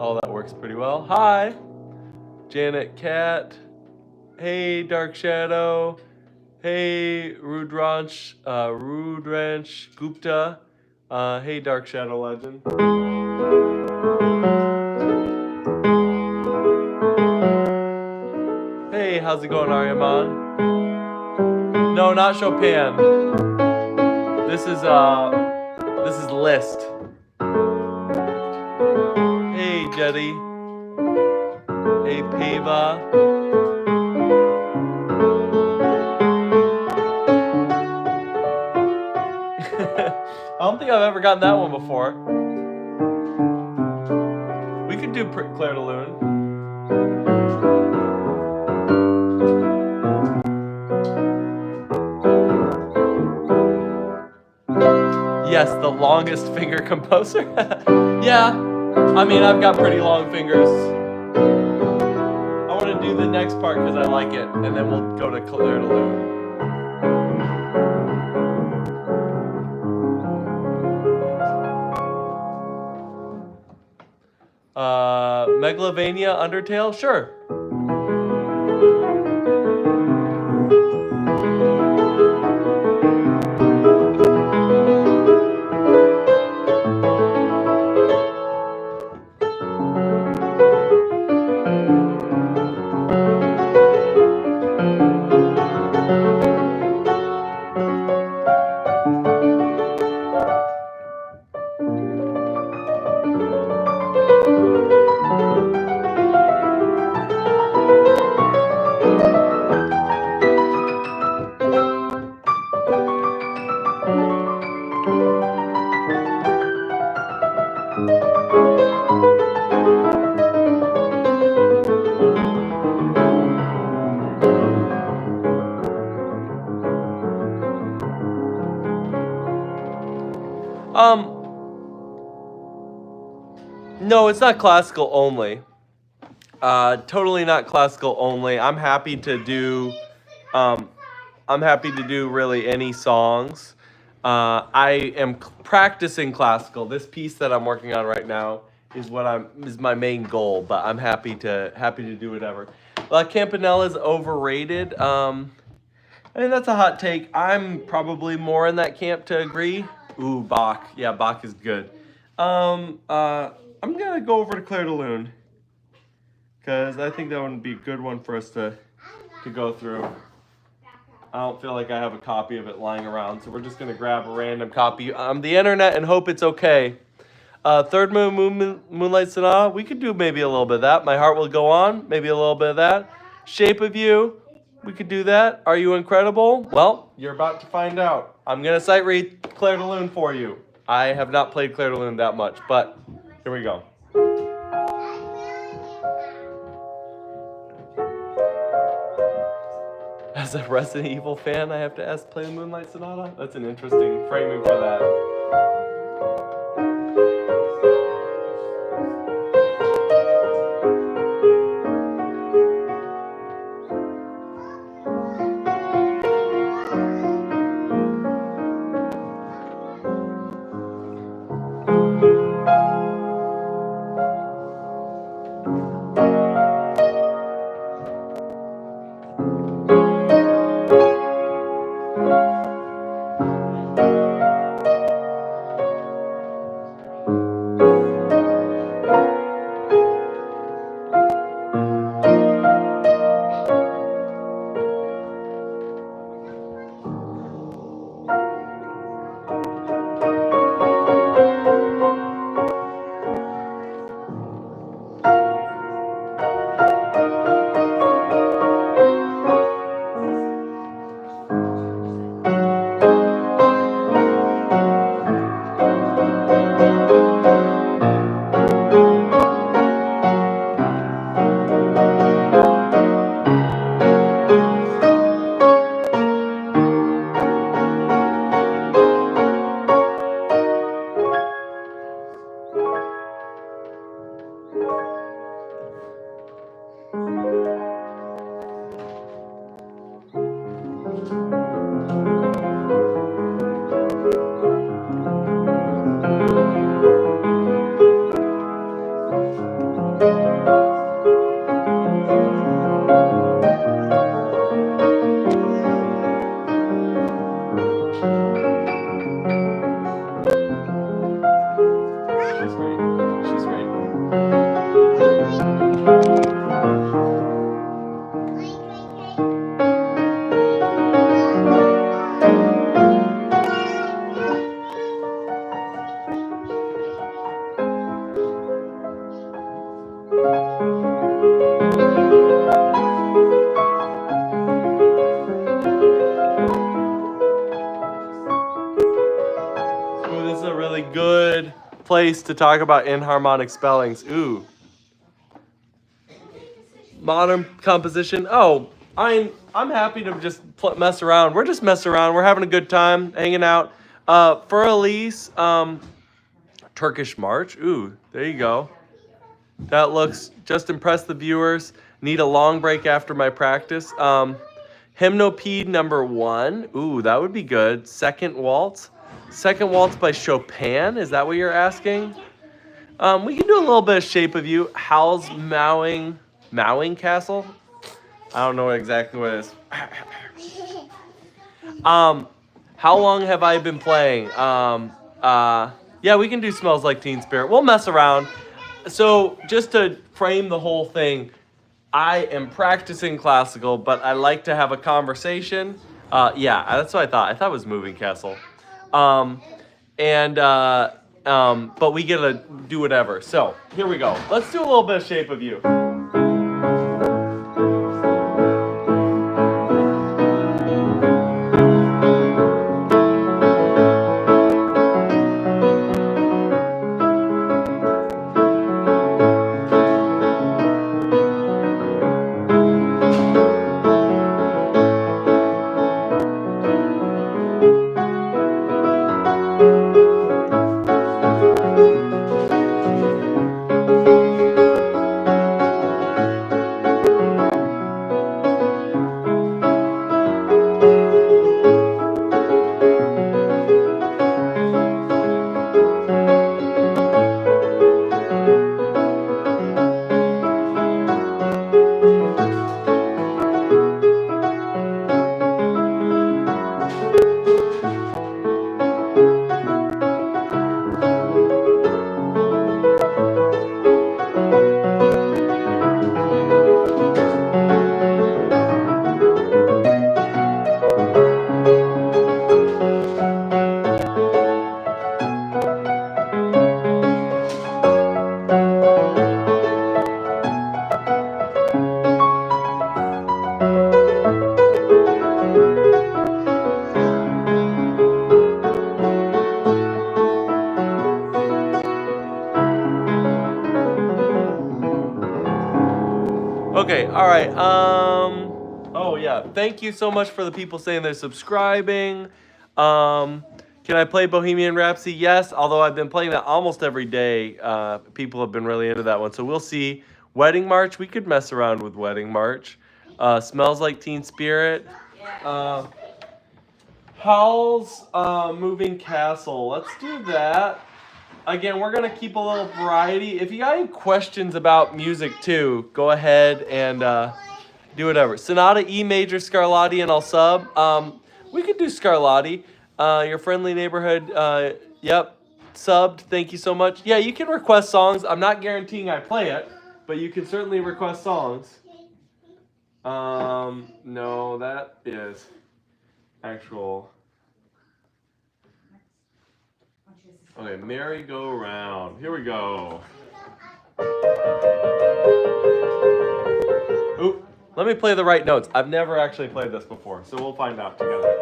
Oh, that works pretty well. Hi, Janet Cat. Hey, Dark Shadow. Hey, Rudransh Gupta. Hey, Dark Shadow Legend. Hey, how's it going, Aryaman? No, not Chopin. This is Liszt. Hey, Jetty. Hey, Pava. I don't think I've ever gotten that one before. We could do Claire de Lune. Yes, the longest finger composer. Yeah, I mean, I've got pretty long fingers. I want to do the next part because I like it, and then we'll go to Claire de Lune. Megalovania Undertale? Sure. No, it's not classical only. Totally not classical only. I'm happy to do really any songs. I am practicing classical. This piece that I'm working on right now is my main goal, but I'm happy to do whatever. La Campanella is overrated. I mean, that's a hot take. I'm probably more in that camp to agree. Ooh, Bach. Yeah, Bach is good. I'm gonna go over to Claire de Lune because I think that would be a good one for us to go through. I don't feel like I have a copy of it lying around, so we're just gonna grab a random copy on the internet and hope it's okay. Third Moonlight Sonata, we could do maybe a little bit of that. My Heart Will Go On, maybe a little bit of that. Shape of You, we could do that. Are You Incredible? Well, you're about to find out. I'm gonna sight read Claire de Lune for you. I have not played Claire de Lune that much, but here we go. As a Resident Evil fan, I have to play the Moonlight Sonata? That's an interesting framing for that. She's great. She's great. Ooh, this is a really good place to talk about inharmonic spellings. Ooh. Modern composition. Oh, I'm happy to just mess around. We're just messing around. We're having a good time, hanging out. For Elise, Turkish March. Ooh, there you go. That looks, just impress the viewers. Need a long break after my practice. Hymnopede number 1. Ooh, that would be good. Second waltz. Second waltz by Chopin. Is that what you're asking? We can do a little bit of Shape of You. Howl's Mowing Castle. I don't know exactly what it is. How long have I been playing? Yeah, we can do Smells Like Teen Spirit. We'll mess around. So just to frame the whole thing, I am practicing classical, but I like to have a conversation. Yeah, that's what I thought. I thought it was Moving Castle. But we get to do whatever. So here we go. Let's do a little bit of Shape of You. Okay, all right. Oh yeah. Thank you so much for the people saying they're subscribing. Can I play Bohemian Rhapsody? Yes. Although I've been playing that almost every day. People have been really into that one, so we'll see. Wedding March. We could mess around with Wedding March. Smells Like Teen Spirit. Howl's Moving Castle. Let's do that. Again, we're going to keep a little variety. If you got any questions about music too, go ahead and do whatever. Sonata E major Scarlatti, and I'll sub. We could do Scarlatti. Your friendly neighborhood. Yep. Subbed. Thank you so much. Yeah, you can request songs. I'm not guaranteeing I play it, but you can certainly request songs. No, that is actual. Okay, merry-go-round. Here we go. Oop, let me play the right notes. I've never actually played this before, so we'll find out together.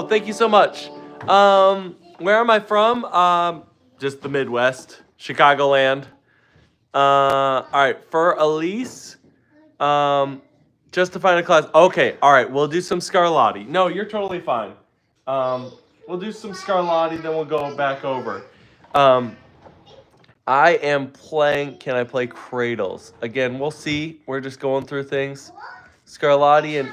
thank you so much. Where am I from? Just the Midwest, Chicagoland. All right, for Elise, just to find a class. Okay, all right, we'll do some Scarlatti. No, you're totally fine. We'll do some Scarlatti, then we'll go back over. I am playing. Can I play Cradles? Again, we'll see. We're just going through things. Scarlatti and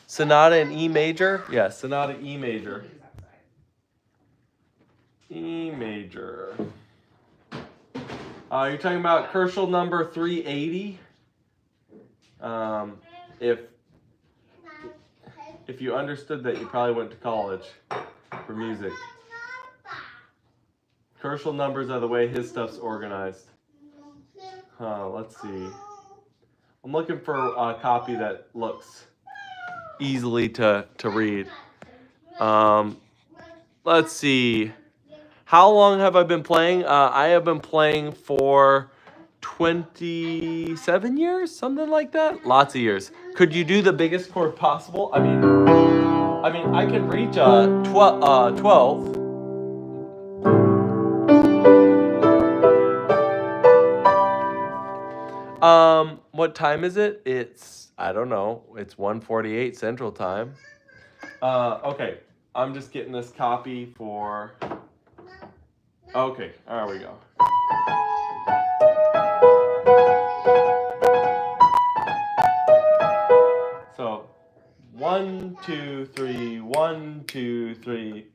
Sonata in E major. Yeah, Sonata E major. E major. You're talking about Kerschel number 380. If you understood that, you probably went to college for music. Kerschel numbers are the way his stuff's organized. Let's see. I'm looking for a copy that looks easily to read. Let's see. How long have I been playing? I have been playing for 27 years, something like that. Lots of years. Could you do the biggest chord possible? I mean, I can reach 12. What time is it? It's, I don't know. It's 1:48 Central Time. Okay. I'm just getting this copy for. Okay, there we go. So, 1, 2, 3, 1, 2, 3.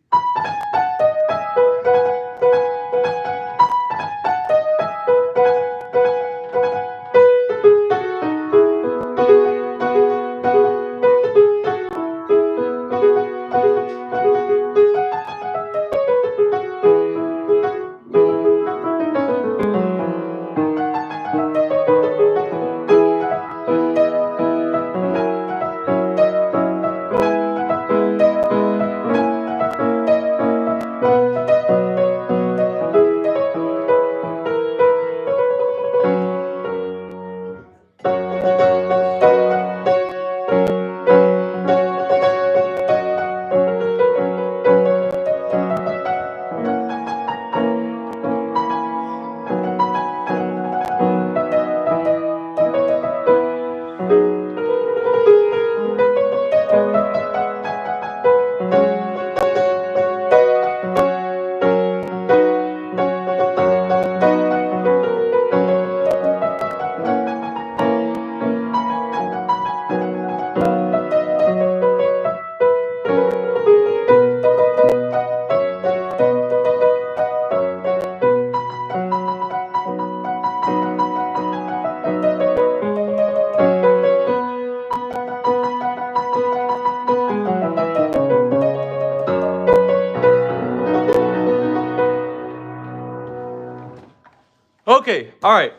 Okay, all right.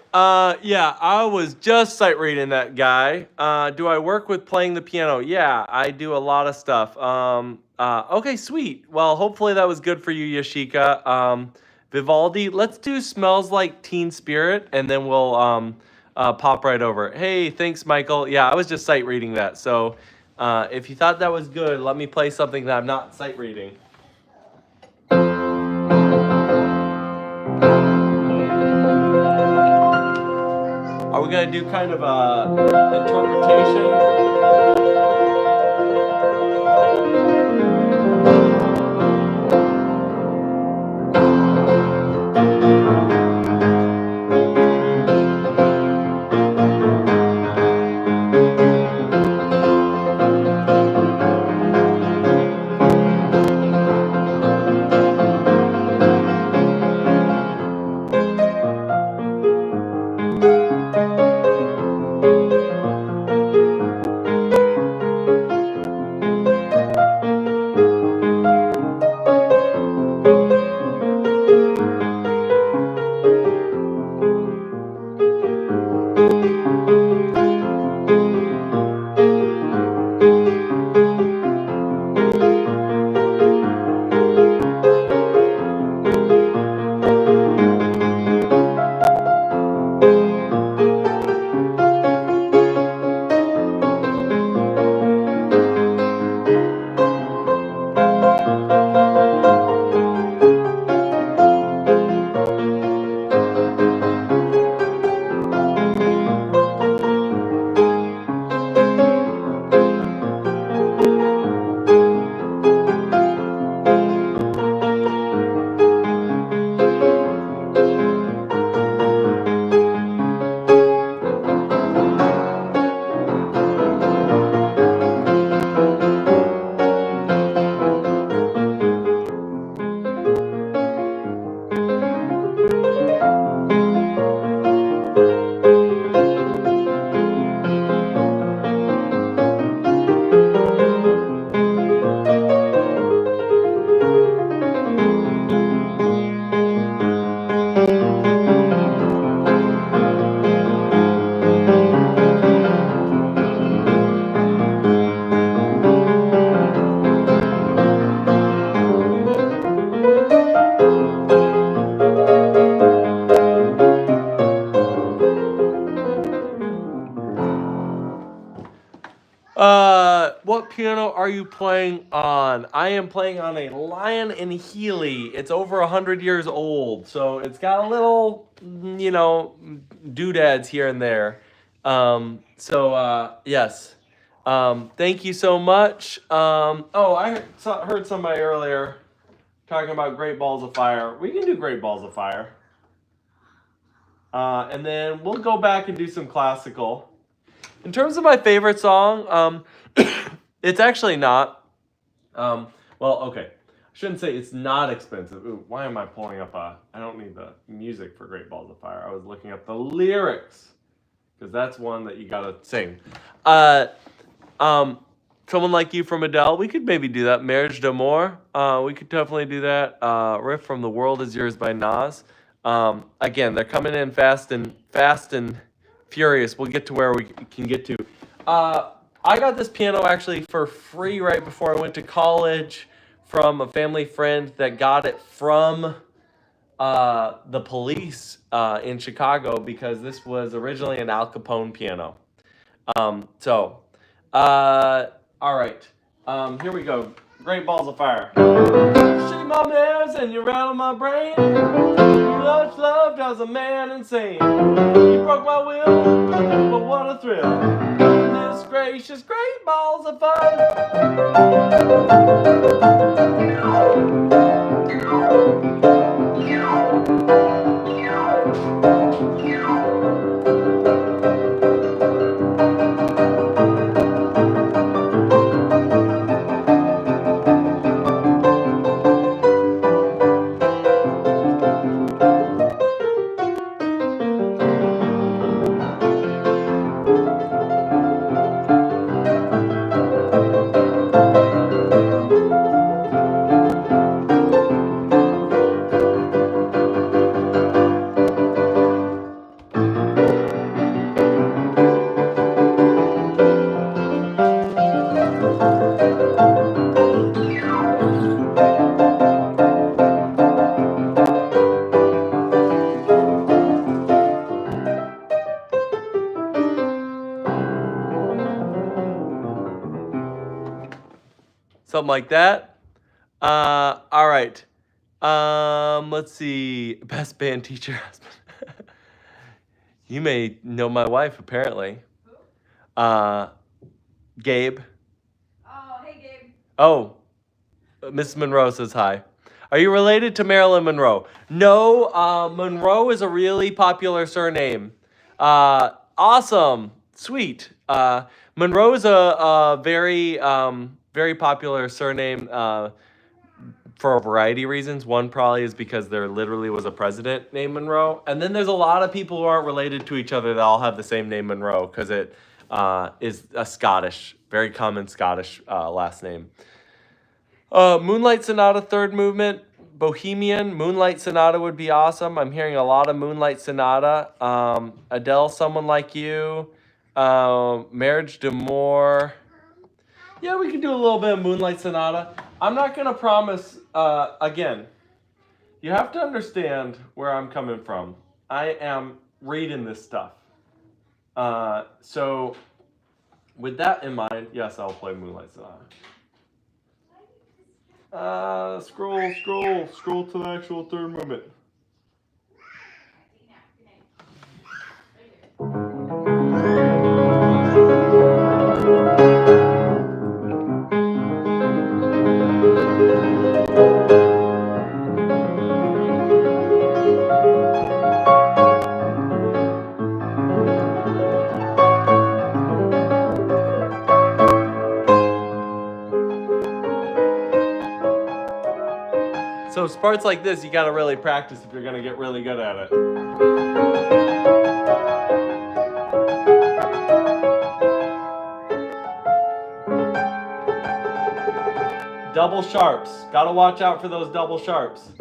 Yeah, I was just sight reading that guy. Do I work with playing the piano? Yeah, I do a lot of stuff. Okay, sweet. Well, hopefully that was good for you, Yashika. Vivaldi, let's do Smells Like Teen Spirit, and then we'll pop right over. Hey, thanks, Michael. Yeah, I was just sight reading that. So if you thought that was good, let me play something that I'm not sight reading. Are we going to do kind of a interpretation? what piano are you playing on? I am playing on a Lion and Healy. It's over 100 years old, so it's got a little, doodads here and there. Yes. Thank you so much. I heard somebody earlier talking about Great Balls of Fire. We can do Great Balls of Fire. And then we'll go back and do some classical. In terms of my favorite song, it's actually not. Okay. I shouldn't say it's not expensive. Ooh, why am I pulling up I don't need the music for Great Balls of Fire. I was looking up the lyrics, because that's one that you gotta sing. Someone Like You from Adele, we could maybe do that. Marriage d'Amour, we could definitely do that. Riff from The World Is Yours by Nas. Again, they're coming in fast and furious. We'll get to where we can get to. I got this piano actually for free right before I went to college from a family friend that got it from the police in Chicago, because this was originally an Al Capone piano. All right. Here we go. Great Balls of Fire. Shake my nerves and you rattle my brain. You love drives a man insane. You broke my will, but what a thrill. Goodness gracious, Great Balls of Fire. Something like that. All right. Let's see. Best band teacher husband. You may know my wife, apparently. Gabe. Oh, hey, Gabe. Oh, Mrs. Monroe says hi. Are you related to Marilyn Monroe? No, Monroe is a really popular surname. Awesome. Sweet. Monroe is a very, very popular surname for a variety of reasons. One probably is because there literally was a president named Monroe. And then there's a lot of people who aren't related to each other that all have the same name, Monroe, because it is a Scottish, very common Scottish last name. Moonlight Sonata, third movement. Bohemian, Moonlight Sonata would be awesome. I'm hearing a lot of Moonlight Sonata. Adele, Someone Like You. Marriage d'Amour. Yeah, we could do a little bit of Moonlight Sonata. I'm not going to promise, again, you have to understand where I'm coming from. I am reading this stuff. So, with that in mind, yes, I'll play Moonlight Sonata. Scroll to the actual third movement. So parts like this, you gotta really practice if you're gonna get really good at it. Double sharps. Gotta watch out for those double sharps.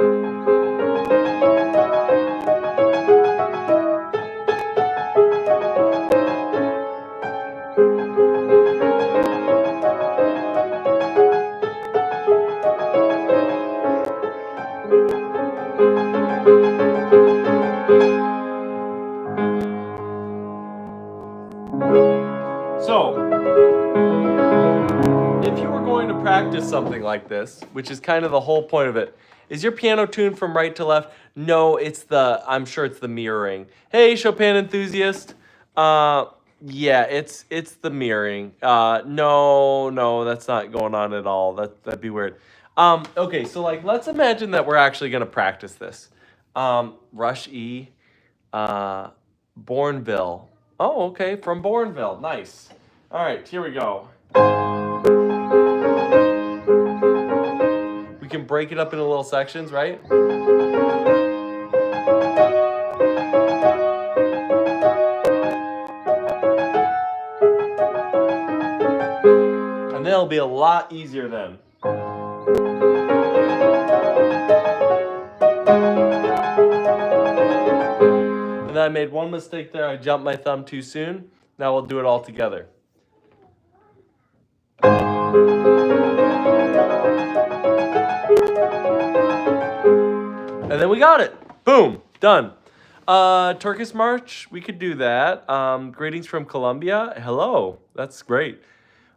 practice something like this, which is kind of the whole point of it. Is your piano tuned from right to left? No, I'm sure it's the mirroring. Hey, Chopin enthusiast. Yeah, it's the mirroring. No, that's not going on at all. That'd be weird. Okay, so like, let's imagine that we're actually gonna practice this. Rush E, Bourneville. Oh, okay, from Bourneville. Nice. All right, here we go. We can break it up into little sections, right? And then it'll be a lot easier then. And then I made one mistake there. I jumped my thumb too soon. Now we'll do it all together. And then we got it. Boom. Done. Turkish March. We could do that. Greetings from Colombia. Hello. That's great.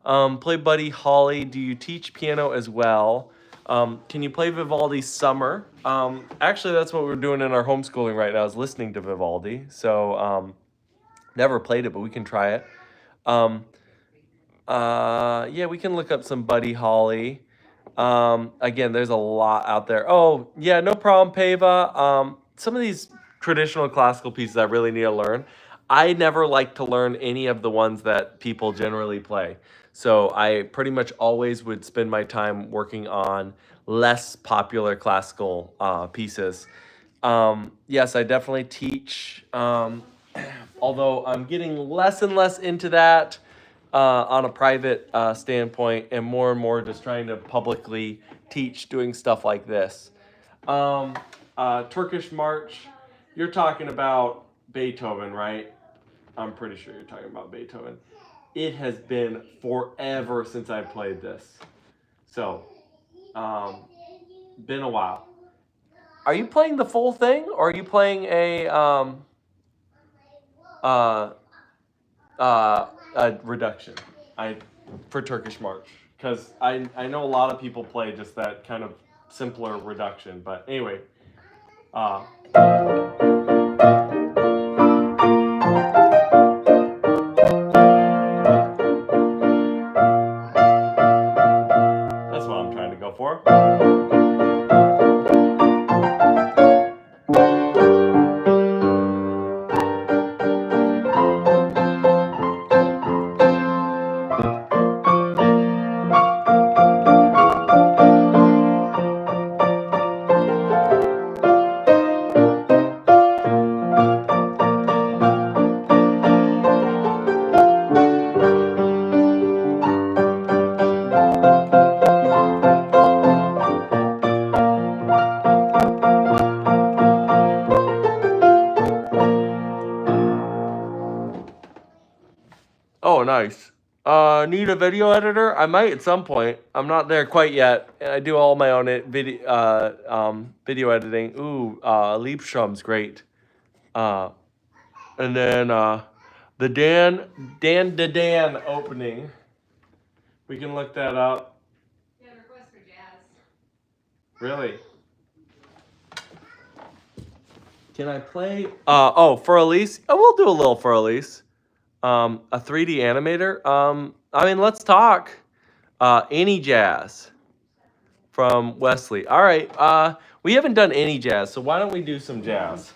Play Buddy Holly. Do you teach piano as well? Can you play Vivaldi's Summer? Actually, that's what we're doing in our homeschooling right now, is listening to Vivaldi. So, never played it, but we can try it. Yeah, we can look up some Buddy Holly. Again, there's a lot out there. Oh, yeah, no problem, Pava. Some of these traditional classical pieces I really need to learn. I never like to learn any of the ones that people generally play. So I pretty much always would spend my time working on less popular classical pieces. Yes, I definitely teach, although I'm getting less and less into that on a private standpoint, and more just trying to publicly teach doing stuff like this. Turkish March, you're talking about Beethoven, right? I'm pretty sure you're talking about Beethoven. It has been forever since I played this. So, been a while. Are you playing the full thing, or are you playing a reduction? For Turkish March, because I know a lot of people play just that kind of simpler reduction. But anyway, that's what I'm trying to go for. Oh, nice. Need a video editor? I might at some point. I'm not there quite yet. And I do all my own video editing. Ooh, Liebstrom's great. And then the Dan opening. We can look that up. Yeah, request for jazz. Really? Can I play? For Elise? Oh, we'll do a little for Elise. A 3D animator. I mean, let's talk. Any jazz from Wesley. All right. We haven't done any jazz, so why don't we do some jazz?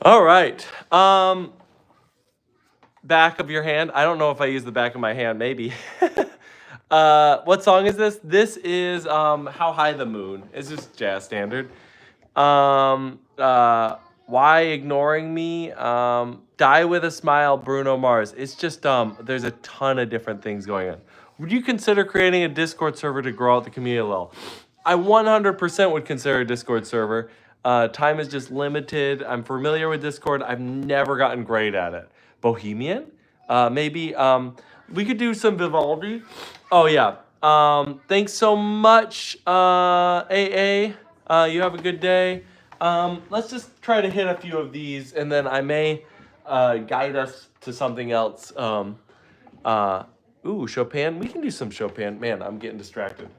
All right. Back of your hand. I don't know if I use the back of my hand. Maybe. What song is this? This is "How High the Moon." It's just jazz standard. Why ignoring me? Die with a Smile, Bruno Mars. It's just there's a ton of different things going on. Would you consider creating a Discord server to grow out the community a little? I 100% would consider a Discord server. Time is just limited. I'm familiar with Discord. I've never gotten great at it. Bohemian? Maybe we could do some Vivaldi. Oh yeah. Thanks so much, AA. You have a good day. Let's just try to hit a few of these, and then I may guide us to something else. Ooh, Chopin. We can do some Chopin. Man, I'm getting distracted.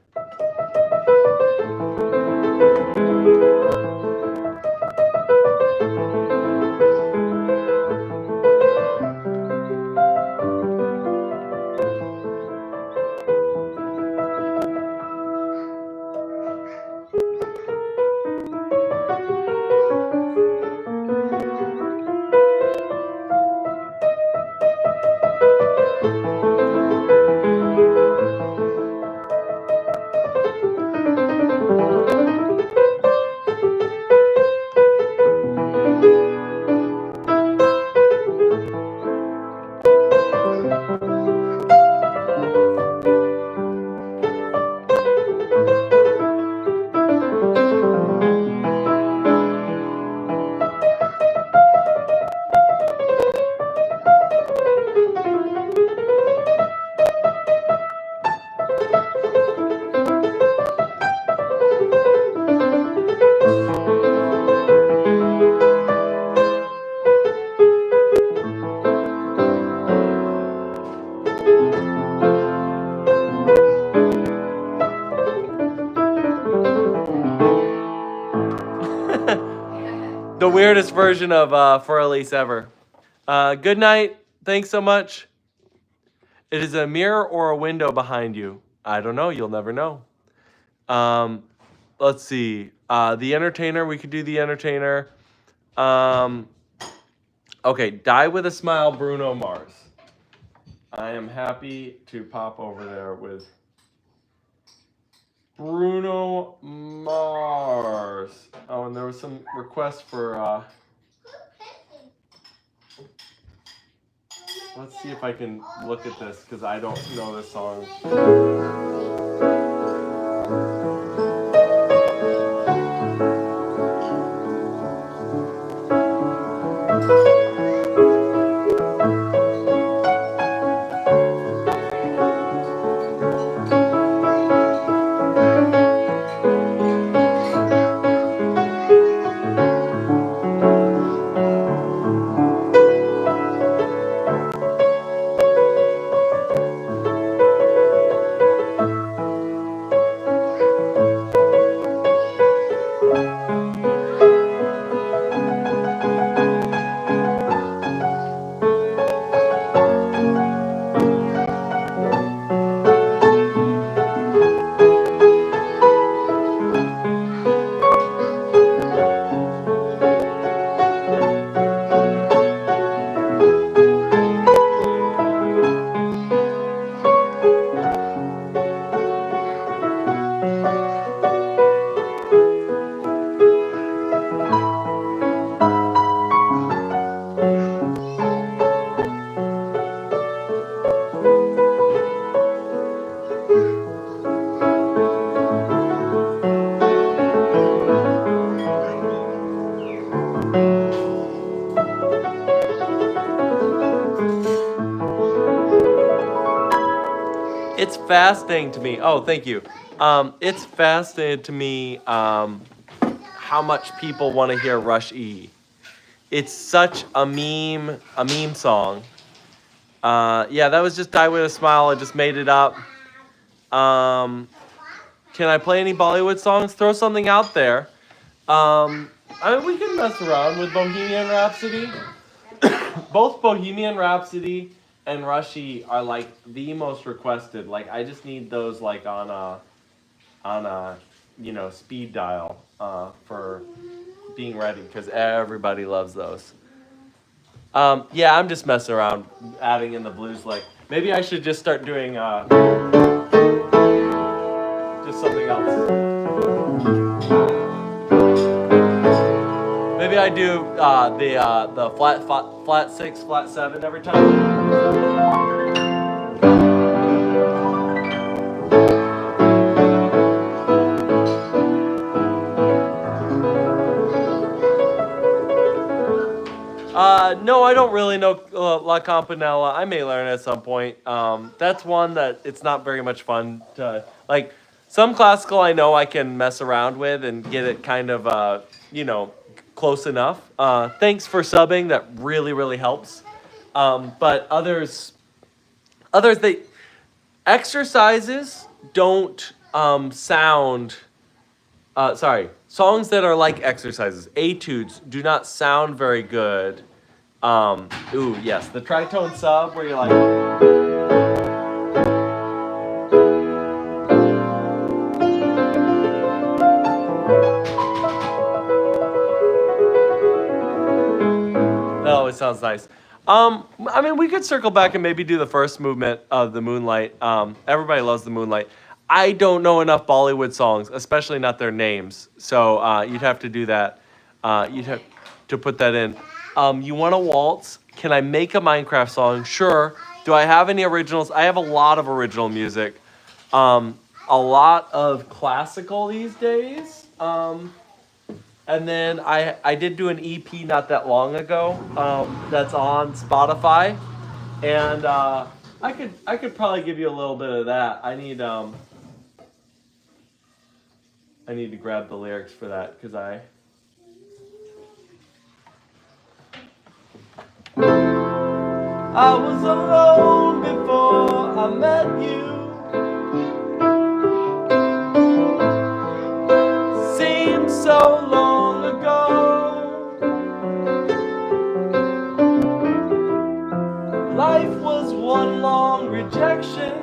The weirdest version of For Elise ever. Good night. Thanks so much. It is a mirror or a window behind you. I don't know. You'll never know. Let's see. The Entertainer. We could do The Entertainer. Okay. Die with a Smile, Bruno Mars. I am happy to pop over there with Bruno Mars. Oh, and there was some requests for. Let's see if I can look at this because I don't know this song. It's fascinating to me. Oh, thank you. It's fascinating to me how much people want to hear Rush E. It's such a meme song. Yeah, that was just Die With a Smile. I just made it up. Can I play any Bollywood songs? Throw something out there. I mean, we can mess around with Bohemian Rhapsody. Both Bohemian Rhapsody and Rushy are like the most requested. Like I just need those like on a speed dial for being ready because everybody loves those. Yeah, I'm just messing around, adding in the blues. Like maybe I should just start doing just something else. Maybe I do the flat 6, flat 7 every time. No, I don't really know La Campanella. I may learn at some point. That's one that it's not very much fun to like. Some classical I know I can mess around with and get it kind of close enough. Thanks for subbing. That really helps. But others they exercises don't sound. Songs that are like exercises, etudes, do not sound very good. Ooh, yes, the tritone sub where you're like. Oh, it sounds nice. I mean, we could circle back and maybe do the first movement of the Moonlight. Everybody loves the Moonlight. I don't know enough Bollywood songs, especially not their names. So you'd have to do that. You'd have to put that in. You want a waltz? Can I make a Minecraft song? Sure. Do I have any originals? I have a lot of original music. A lot of classical these days. And then I did do an EP not that long ago. That's on Spotify. And I could probably give you a little bit of that. I need to grab the lyrics for that because I was alone before I met you. Seemed so long ago. Life was one long rejection.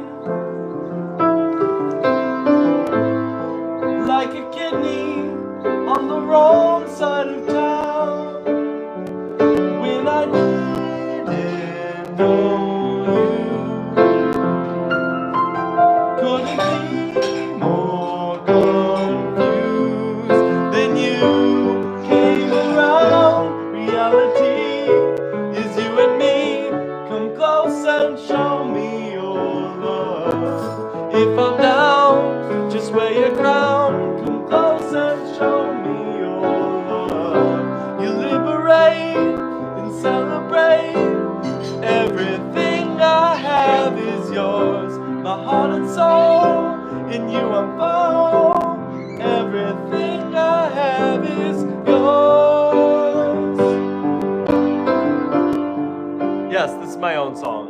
Like a kidney on the wrong side of town. When I didn't know you, couldn't be more confused. Then you came around. Reality is you and me. Come close and show me your love. If I'm down, just wear your crown. Come close and show me your love. You liberate and celebrate. Everything I have is yours. My heart and soul, in you I'm found. Everything I have is yours. Yes, this is my own song.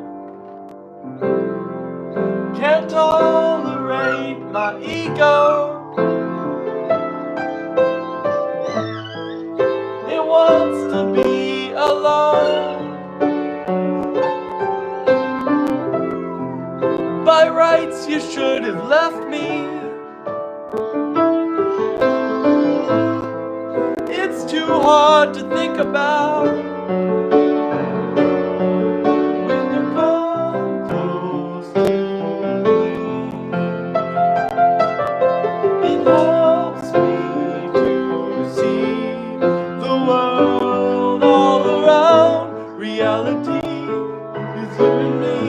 Can't tolerate my ego. It wants to be alone. By rights, you should have left me. It's too hard to think about. When you come close to me, it helps me to see the world all around. Reality is you and me.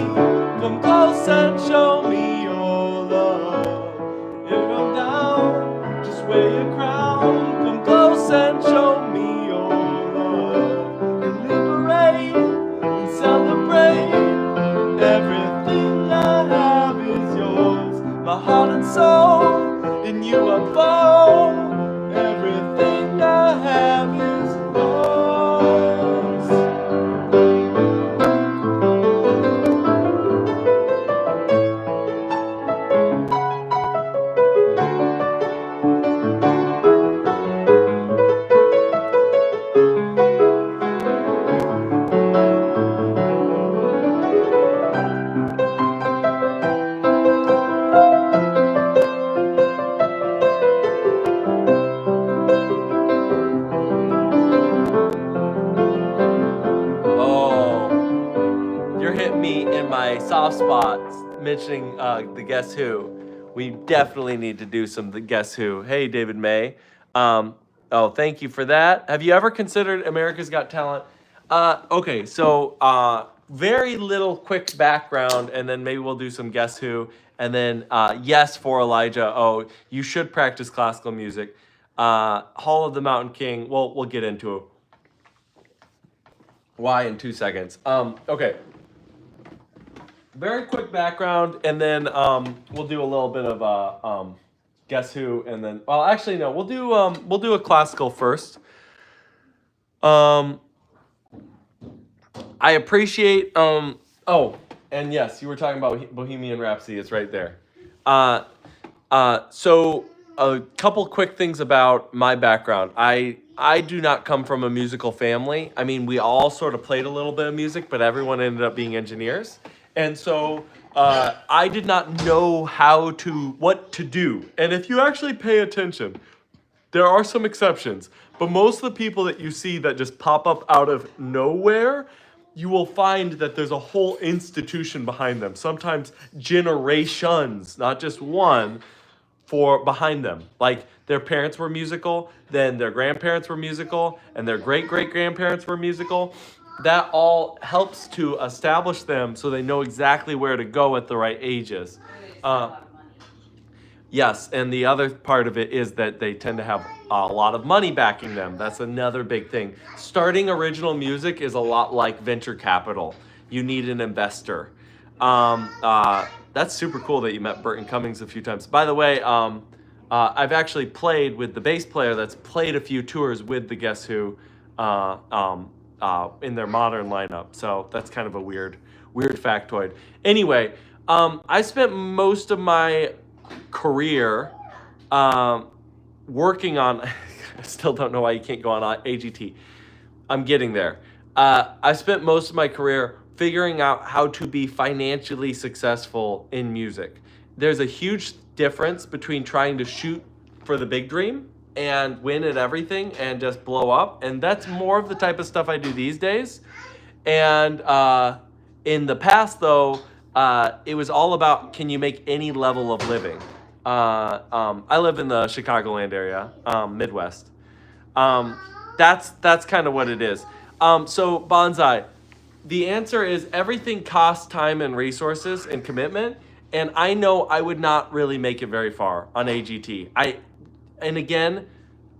Come close and show me your love. If I'm down, just wear your crown. Come close and show me your love. And liberate and celebrate. Everything I have is yours. My heart and soul, in you I'm found. Everything I have is yours. mentioning the Guess Who. We definitely need to do some the Guess Who. Hey, David May. Oh, thank you for that. Have you ever considered America's Got Talent? Okay, so very little quick background, and then maybe we'll do some Guess Who, and then yes for Elijah. Oh, you should practice classical music. Hall of the Mountain King. Well, we'll get into it. Why in 2 seconds. Okay. Very quick background, and then we'll do a little bit of Guess Who, and then actually no, we'll do a classical first. I appreciate oh, and yes, you were talking about Bohemian Rhapsody. It's right there. So a couple quick things about my background. I do not come from a musical family. I mean, we all sort of played a little bit of music, but everyone ended up being engineers. And so I did not know what to do. And if you actually pay attention, there are some exceptions. But most of the people that you see that just pop up out of nowhere, you will find that there's a whole institution behind them. Sometimes generations, not just one, behind them. Like their parents were musical, then their grandparents were musical, and their great-great-grandparents were musical. That all helps to establish them so they know exactly where to go at the right ages. Yes, and the other part of it is that they tend to have a lot of money backing them. That's another big thing. Starting original music is a lot like venture capital. You need an investor. That's super cool that you met Burton Cummings a few times. By the way, I've actually played with the bass player that's played a few tours with the Guess Who in their modern lineup. So that's kind of a weird factoid. Anyway, I spent most of my career working on, I still don't know why you can't go on AGT. I'm getting there. I spent most of my career figuring out how to be financially successful in music. There's a huge difference between trying to shoot for the big dream and win at everything and just blow up. And that's more of the type of stuff I do these days. And in the past, though, it was all about, can you make any level of living? I live in the Chicagoland area, Midwest. That's kind of what it is. So Bonsai, the answer is everything costs time and resources and commitment. And I know I would not really make it very far on AGT. And again,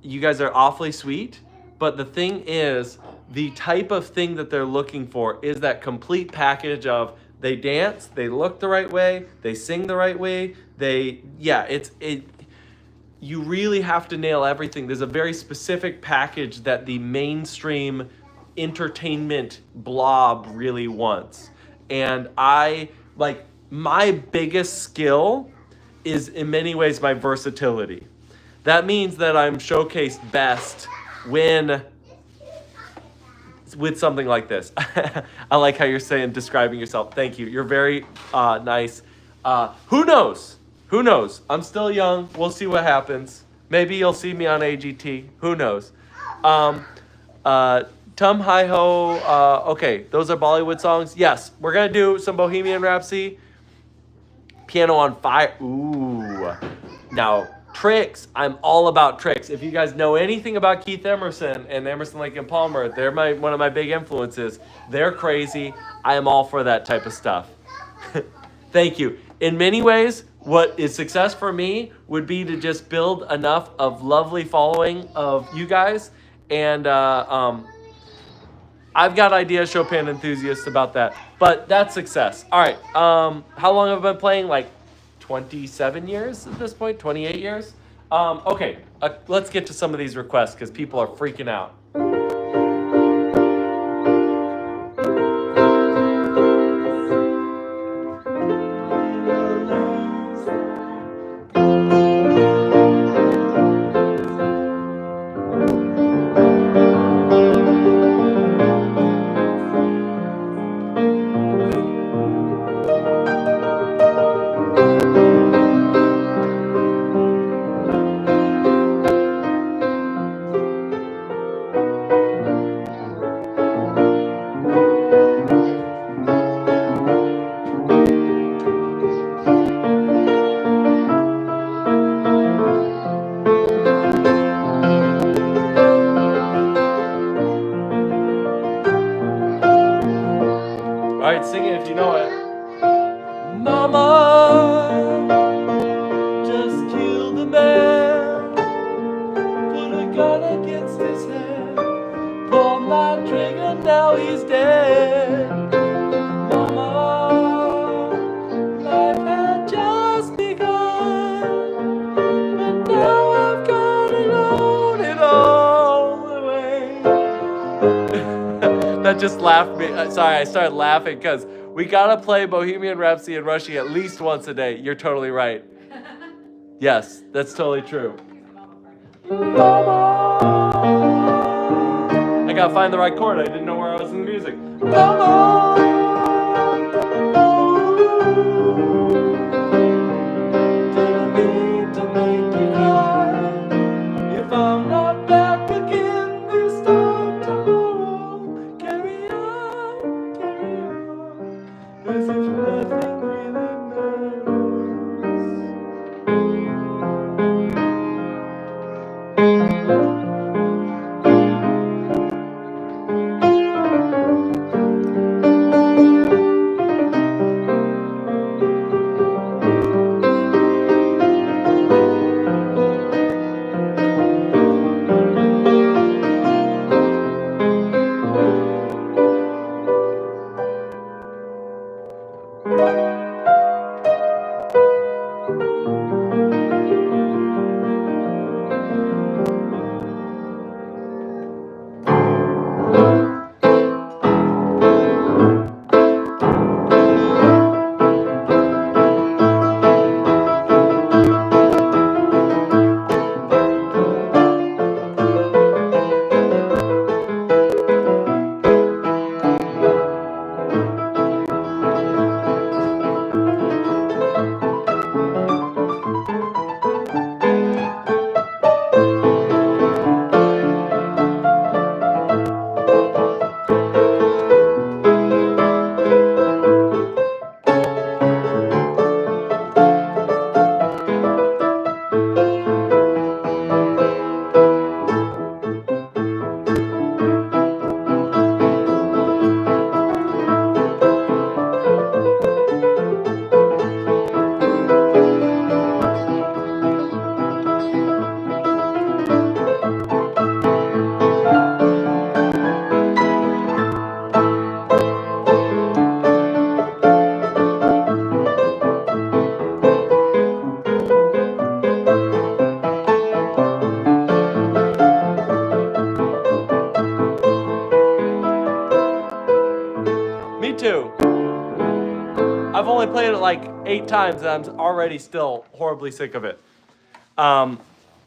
you guys are awfully sweet, but the thing is, the type of thing that they're looking for is that complete package of they dance, they look the right way, they sing the right way, you really have to nail everything. There's a very specific package that the mainstream entertainment blob really wants. And my biggest skill is in many ways my versatility. That means that I'm showcased best with something like this. I like how you're describing yourself. Thank you. You're very nice. Who knows? Who knows? I'm still young. We'll see what happens. Maybe you'll see me on AGT. Who knows? Tum Hi Ho. Okay, those are Bollywood songs. Yes, we're going to do some Bohemian Rhapsody. Piano on Fire. Ooh. Now, tricks. I'm all about tricks. If you guys know anything about Keith Emerson and Emerson, Lake and Palmer, they're one of my big influences. They're crazy. I am all for that type of stuff. Thank you. In many ways, what is success for me would be to just build enough of lovely following of you guys. And I've got ideas, Chopin enthusiasts, about that. But that's success. All right. How long have I been playing? Like 27 years at this point? 28 years? Okay. Let's get to some of these requests because people are freaking out. end. Mama, life had just begun, but now I've gotta load it all away. That just laughed me. Sorry, I started laughing because we gotta play Bohemian Rhapsody and Rushy at least once a day. You're totally right. Yes, that's totally true. Mama, I gotta find the right chord. I didn't know where I was in the music. Mama, didn't mean to make you cry. If I'm not back again this time tomorrow, carry on, as if nothing really matters. Me too. I've only played it like 8 times and I'm already still horribly sick of it.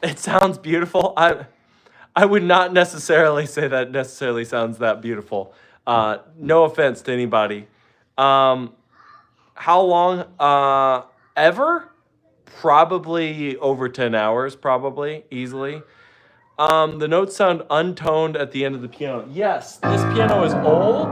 It sounds beautiful. I would not necessarily say that necessarily sounds that beautiful. No offense to anybody. How long? Ever? Probably over 10 hours, probably, easily. The notes sound untoned at the end of the piano. Yes, this piano is old,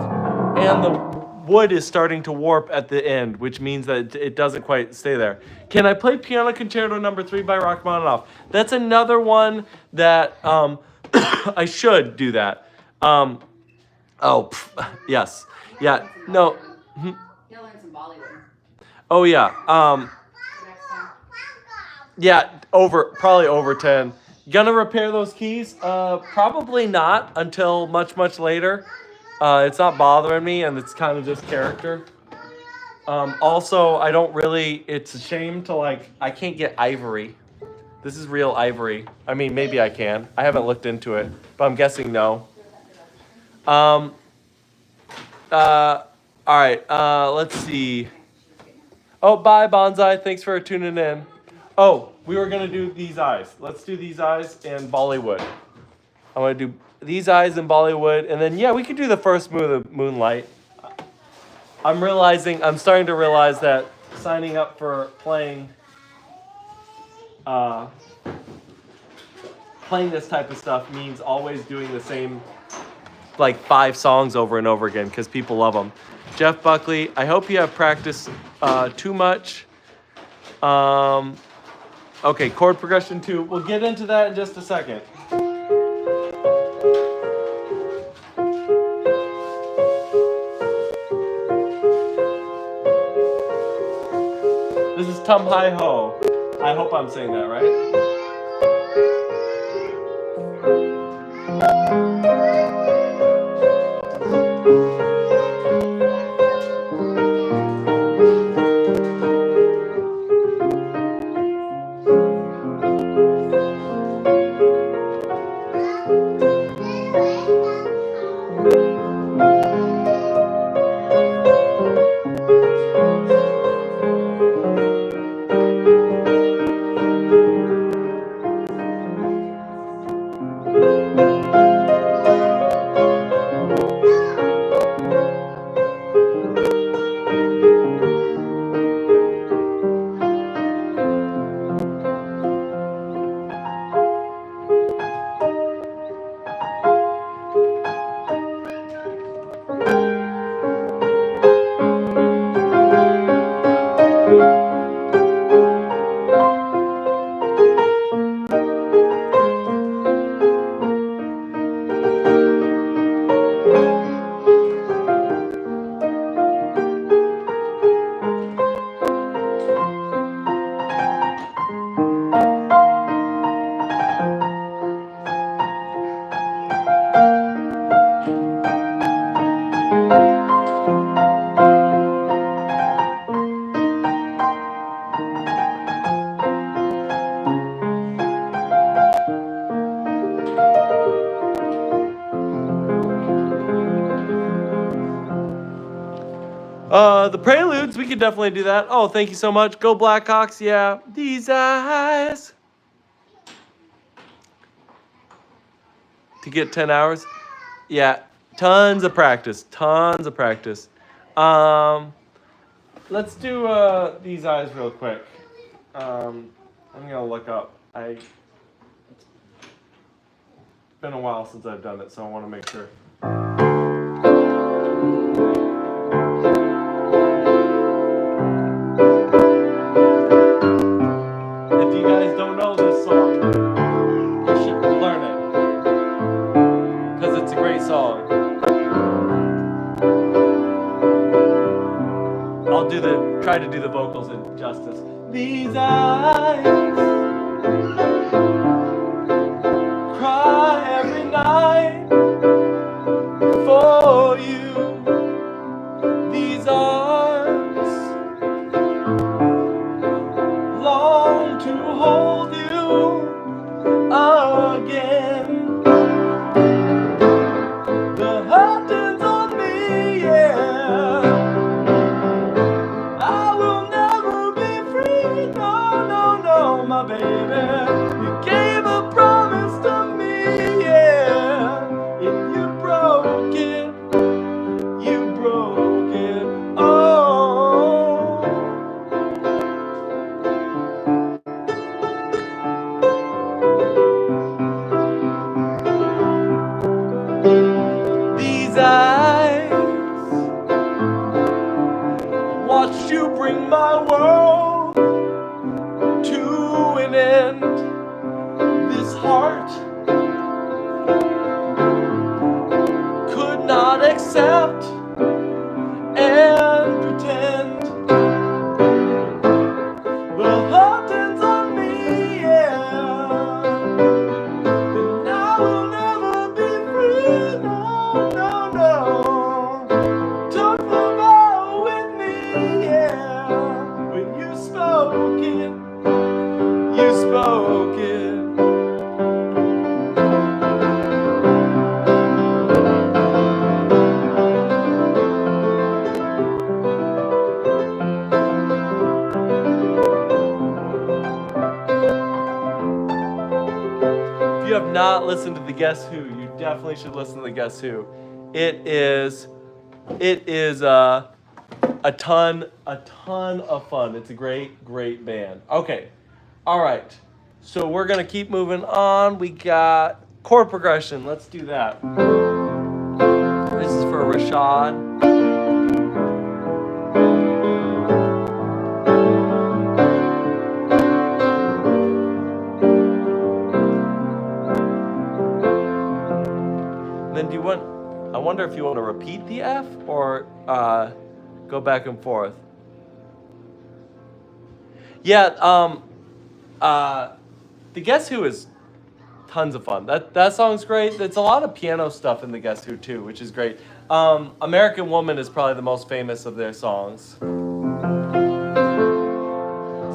and the wood is starting to warp at the end, which means that it doesn't quite stay there. Can I play Piano Concerto Number 3 by Rachmaninoff? That's another one that I should do that. Yes. Yeah, no. He'll learn some Bollywood Oh, yeah. next time. Yeah, probably over 10. Gonna repair those keys? Probably not until much, much later. It's not bothering me, and it's kind of just character. Also, I don't really, it's a shame to I can't get ivory. This is real ivory. I mean, maybe I can. I haven't looked into it, but I'm guessing no. All right, let's see. Oh, bye, Bonsai. Thanks for tuning in. Oh, we were going to do these eyes. Let's do these eyes and Bollywood. I want to do these eyes and Bollywood. And then, yeah, we could do the first move of Moonlight. I'm starting to realize that signing up for playing this type of stuff means always doing the same, 5 songs over and over again because people love them. Jeff Buckley, I hope you have practiced too much. Okay, chord progression 2. We'll get into that in just a second. This is Tum Hi Ho. I hope I'm saying that right. The Preludes, we could definitely do that. Oh, thank you so much. Go Blackhawks, yeah. These eyes. To get 10 hours? Yeah, tons of practice. Tons of practice. Let's do These Eyes real quick. I'm gonna look up. It's been a while since I've done it, so I want to make sure. If you guys don't know this song, you should learn it because it's a great song. I'll try to do the vocals in justice. These eyes cry every night for you. These arms long to hold you again. The hurt is on me, yeah. I will never be free, no, no, no, my baby. You gave a promise to me, yeah. If you broke it, you broke it. Oh. These eyes watched you bring my world to an end. This heart could not accept and pretend. The hurting's on me, yeah. And I will never be free, no, no, no. Took the vow with me, yeah. When you spoke it, you spoke it. If you have not listened to the Guess Who, you definitely should listen to the Guess Who. It is a ton of fun. It's a great band. Okay, all right. So we're gonna keep moving on. We got chord progression. Let's do that. This is for Rashad. Then I wonder if you want to repeat the F or go back and forth. Yeah, the Guess Who is tons of fun. That song's great. There's a lot of piano stuff in the Guess Who too, which is great. American Woman is probably the most famous of their songs.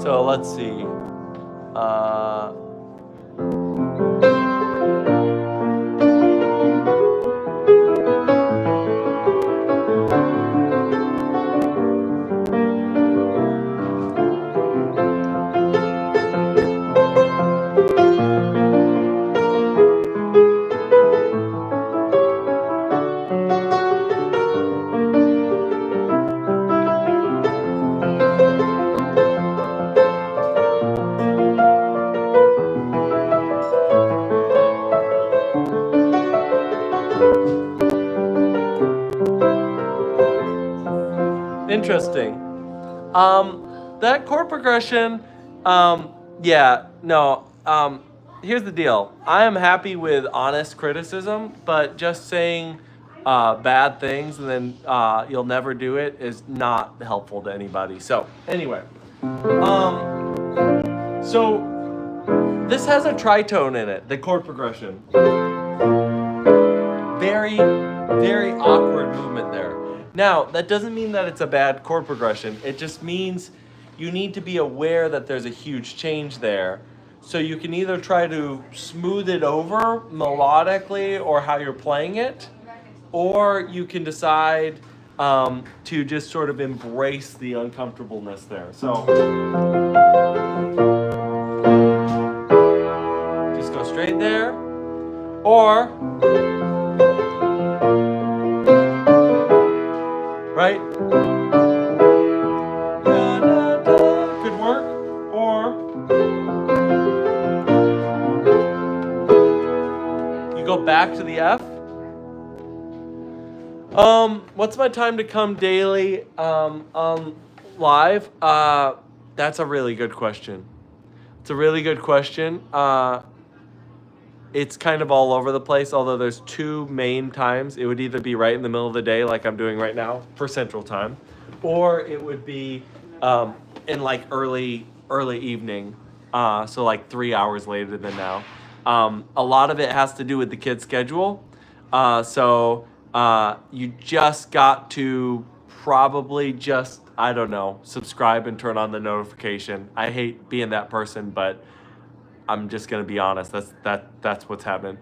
So let's see. Interesting. That chord progression, here's the deal. I am happy with honest criticism, but just saying bad things and then you'll never do it is not helpful to anybody. So anyway, so this has a tritone in it, the chord progression. Very, very awkward movement there. Now, that doesn't mean that it's a bad chord progression. It just means you need to be aware that there's a huge change there. So you can either try to smooth it over melodically or how you're playing it, or you can decide to just sort of embrace the uncomfortableness there. So just go straight there, or right? Da, da, da. Could work, or you go back to the F. What's my time to come daily on live? That's a really good question. It's a really good question. It's kind of all over the place, although there's two main times. It would either be right in the middle of the day, like I'm doing right now, for Central Time, or it would be in like early evening, so like 3 hours later than now. A lot of it has to do with the kid's schedule. You just got to probably just, I don't know, subscribe and turn on the notification. I hate being that person, but I'm just gonna be honest. That's what's happening.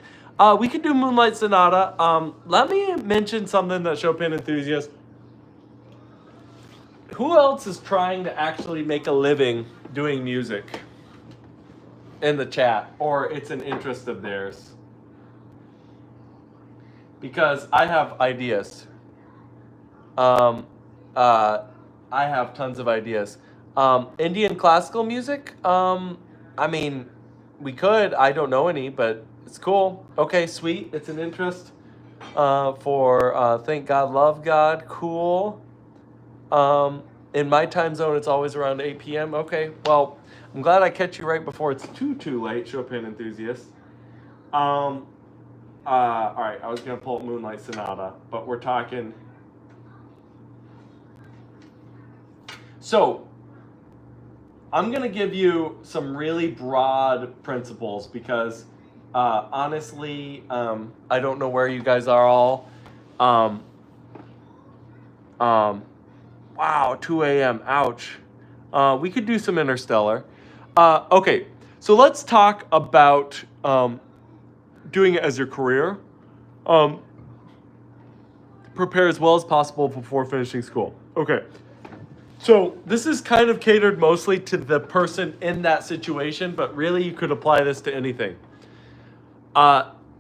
We could do Moonlight Sonata. Let me mention something that Chopin enthusiasts. Who else is trying to actually make a living doing music in the chat, or it's an interest of theirs? Because I have ideas. I have tons of ideas. Indian classical music. I mean, we could. I don't know any, but it's cool. Okay, sweet. It's an interest. For Thank God, Love God. Cool. In my time zone, it's always around 8 p.m. Okay, well, I'm glad I catch you right before it's too late, Chopin enthusiasts. All right, I was gonna pull up Moonlight Sonata, but we're talking. So, I'm gonna give you some really broad principles because, honestly, I don't know where you guys are all. Wow, 2 a.m. Ouch. We could do some Interstellar. Okay, so let's talk about doing it as your career. Prepare as well as possible before finishing school. Okay, so this is kind of catered mostly to the person in that situation, but really you could apply this to anything.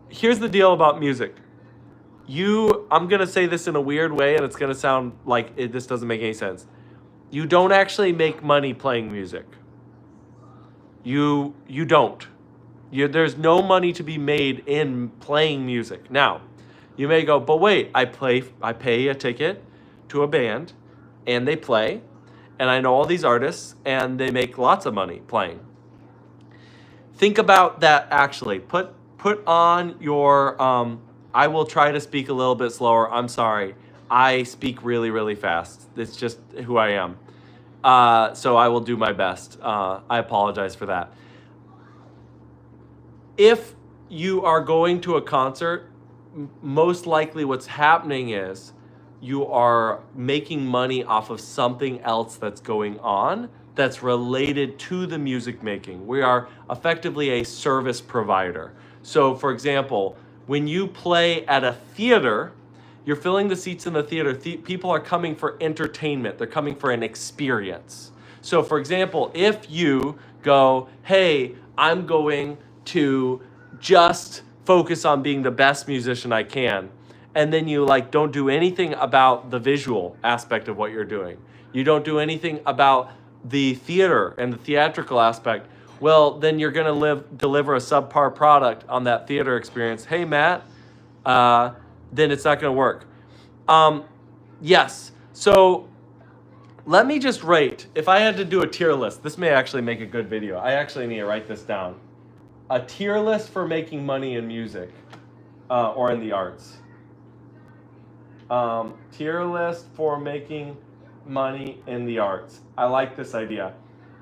Here's the deal about music. I'm gonna say this in a weird way, and it's gonna sound like this doesn't make any sense. You don't actually make money playing music. You don't. There's no money to be made in playing music. Now, you may go, but wait, I pay a ticket to a band, and they play, and I know all these artists, and they make lots of money playing. Think about that actually. Put on your, I will try to speak a little bit slower. I'm sorry. I speak really, really fast. It's just who I am. So I will do my best. I apologize for that. If you are going to a concert, most likely what's happening is you are making money off of something else that's going on that's related to the music making. We are effectively a service provider. So for example, when you play at a theater, you're filling the seats in the theater. People are coming for entertainment. They're coming for an experience. So for example, if you go, hey, I'm going to just focus on being the best musician I can, and then you don't do anything about the visual aspect of what you're doing. You don't do anything about the theater and the theatrical aspect. Well, then you're gonna deliver a subpar product on that theater experience. Hey, Matt, then it's not gonna work. Yes, so let me just rate. If I had to do a tier list, this may actually make a good video. I actually need to write this down. A tier list for making money in music or in the arts. Tier list for making money in the arts. I like this idea.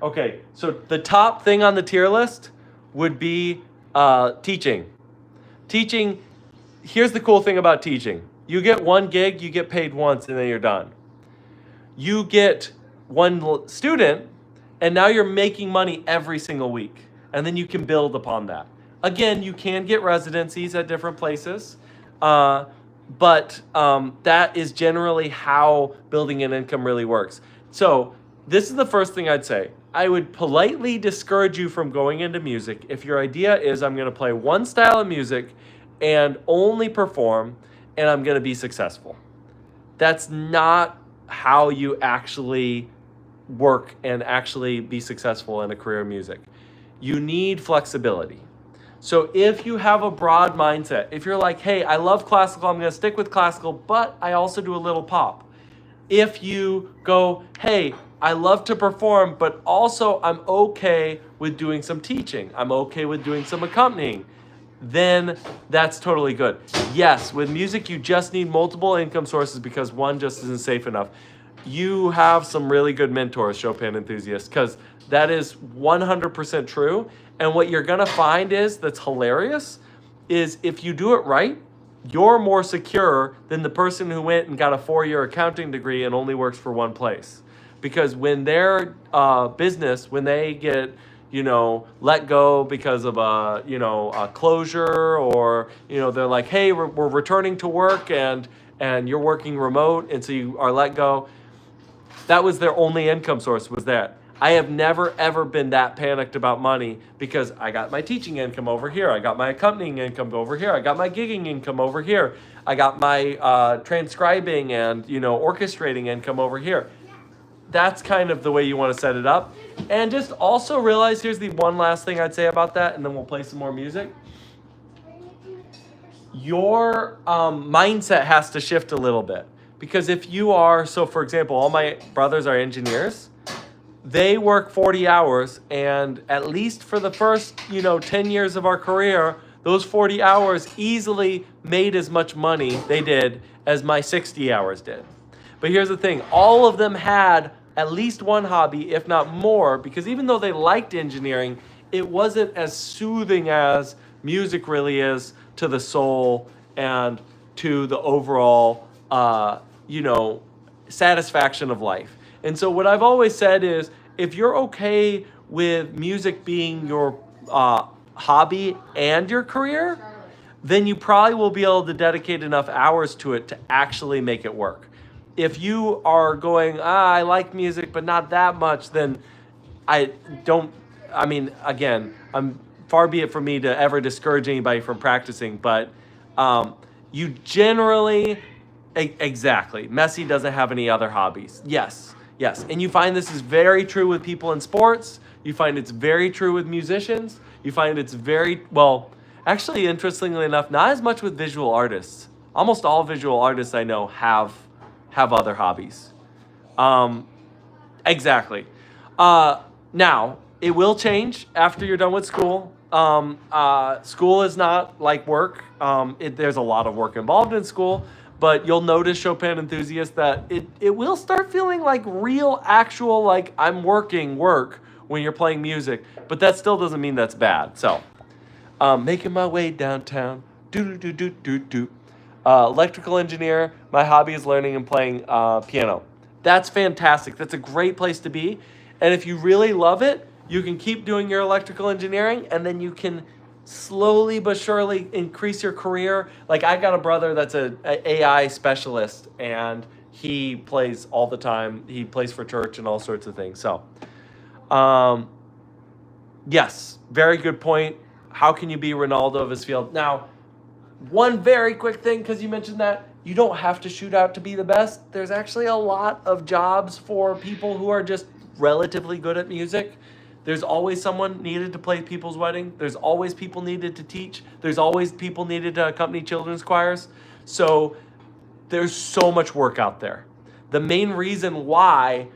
Okay, so the top thing on the tier list would be teaching. Teaching, here's the cool thing about teaching. You get one gig, you get paid once, and then you're done. You get one student, and now you're making money every single week. And then you can build upon that. Again, you can get residencies at different places. but that is generally how building an income really works. So this is the first thing I'd say. I would politely discourage you from going into music if your idea is I'm going to play one style of music and only perform and I'm going to be successful. That's not how you actually work and actually be successful in a career in music. You need flexibility. So if you have a broad mindset, if you're like, hey, I love classical, I'm going to stick with classical, but I also do a little pop. If you go, hey, I love to perform, but also I'm okay with doing some teaching, I'm okay with doing some accompanying, then that's totally good. Yes, with music, you just need multiple income sources because one just isn't safe enough. You have some really good mentors, Chopin enthusiasts, because that is 100% true. And what you're going to find is that's hilarious is if you do it right, you're more secure than the person who went and got a 4-year accounting degree and only works for one place. Because when their business, when they get, let go because of a closure, or, they're like, hey, we're returning to work and you're working remote, and so you are let go. That was their only income source, was that. I have never, ever been that panicked about money because I got my teaching income over here. I got my accompanying income over here. I got my gigging income over here. I got my transcribing and, orchestrating income over here. That's kind of the way you want to set it up. And just also realize, here's the one last thing I'd say about that, and then we'll play some more music. Your mindset has to shift a little bit. Because if you are, so for example, all my brothers are engineers. They work 40 hours, and at least for the first, 10 years of our career, those 40 hours easily made as much money they did as my 60 hours did. But here's the thing, all of them had at least one hobby, if not more, because even though they liked engineering, it wasn't as soothing as music really is to the soul and to the overall, satisfaction of life. And so what I've always said is, if you're okay with music being your hobby and your career, then you probably will be able to dedicate enough hours to it to actually make it work. If you are going, I like music, but not that much, then again, far be it from me to ever discourage anybody from practicing, but you generally, exactly, Messi doesn't have any other hobbies. Yes. And you find this is very true with people in sports. You find it's very true with musicians. You find it's actually, interestingly enough, not as much with visual artists. Almost all visual artists I know have other hobbies. Exactly. Now, it will change after you're done with school. School is not like work. There's a lot of work involved in school. But you'll notice, Chopin enthusiasts, that it will start feeling like real, actual, like I'm working work when you're playing music. But that still doesn't mean that's bad. So, making my way downtown. Electrical engineer. My hobby is learning and playing piano. That's fantastic. That's a great place to be. And if you really love it, you can keep doing your electrical engineering, and then you can slowly but surely increase your career. Like, I got a brother that's an AI specialist, and he plays all the time. He plays for church and all sorts of things. So, yes, very good point. How can you be Ronaldo of his field? Now, one very quick thing, because you mentioned that, you don't have to shoot out to be the best. There's actually a lot of jobs for people who are just relatively good at music. There's always someone needed to play people's wedding. There's always people needed to teach. There's always people needed to accompany children's choirs. So there's so much work out there. The main reason why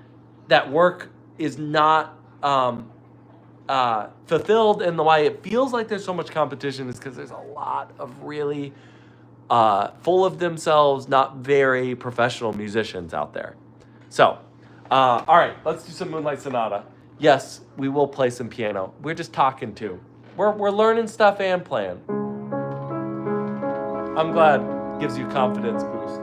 that work is not fulfilled and why it feels like there's so much competition is because there's a lot of really full of themselves, not very professional musicians out there. So, all right, let's do some Moonlight Sonata. Yes, we will play some piano. We're just talking too. We're learning stuff and playing. I'm glad it gives you confidence boost.